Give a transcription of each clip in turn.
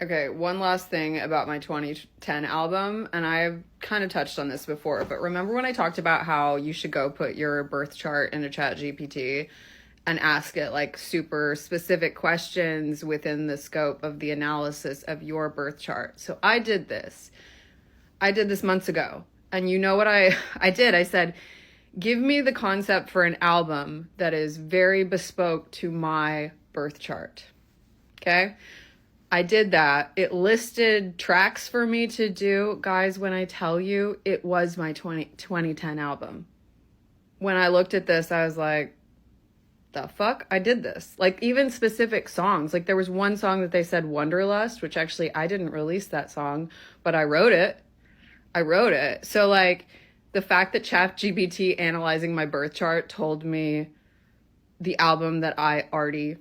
Okay, one last thing about my 2010 album, and I've kind of touched on this before, but remember when I talked about how you should go put your birth chart into ChatGPT and ask it like super specific questions within the scope of the analysis of your birth chart? So I did this. I did this months ago. And you know what I did? I said, give me the concept for an album that is very bespoke to my birth chart. Okay? I did that. It listed tracks for me to do. Guys, when I tell you, it was my 2010 album. When I looked at this, I was like, the fuck? I did this. Like, even specific songs. Like, there was one song that they said Wonderlust, which actually I didn't release that song, but I wrote it. So, like, the fact that ChatGPT analyzing my birth chart told me the album that I already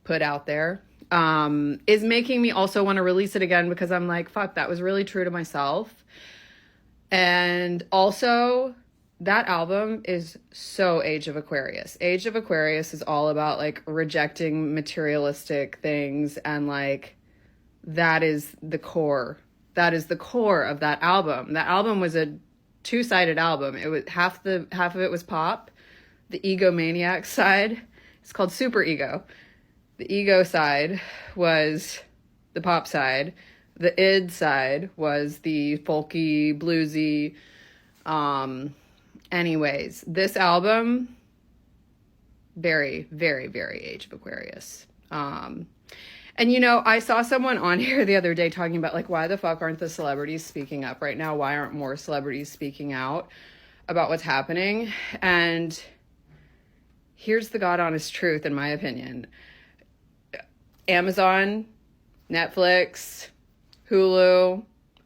put out there is making me also want to release it again, because I'm like, fuck, that was really true to myself. And also, that album is so Age of Aquarius. Age of Aquarius is all about like rejecting materialistic things, and like that is the core. That is the core of that album. That album was a two-sided album. It was half of it was pop, the egomaniac side. It's called Super Ego. The ego side was the pop side. The id side was the folky, bluesy. Anyways, this album, very, very, very Age of Aquarius. And you know, I saw someone on here the other day talking about like, why the fuck aren't the celebrities speaking up right now? Why aren't more celebrities speaking out about what's happening? And here's the God honest truth, in my opinion. Amazon, Netflix, Hulu,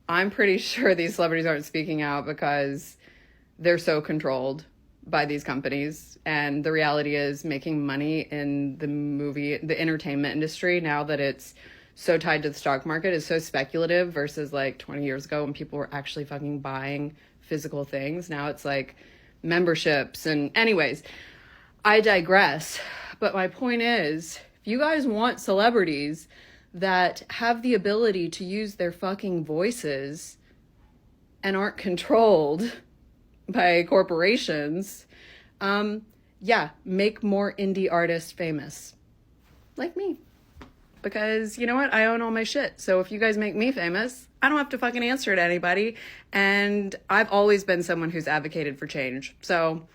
I'm pretty sure these celebrities aren't speaking out because they're so controlled by these companies. And the reality is, making money in the entertainment industry, now that it's so tied to the stock market, is so speculative versus like 20 years ago when people were actually fucking buying physical things. Now it's like memberships. And anyways, I digress. But my point is, if you guys want celebrities that have the ability to use their fucking voices and aren't controlled by corporations, yeah, make more indie artists famous. Like me. Because, you know what? I own all my shit. So if you guys make me famous, I don't have to fucking answer to anybody. And I've always been someone who's advocated for change. So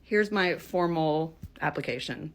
here's my formal application.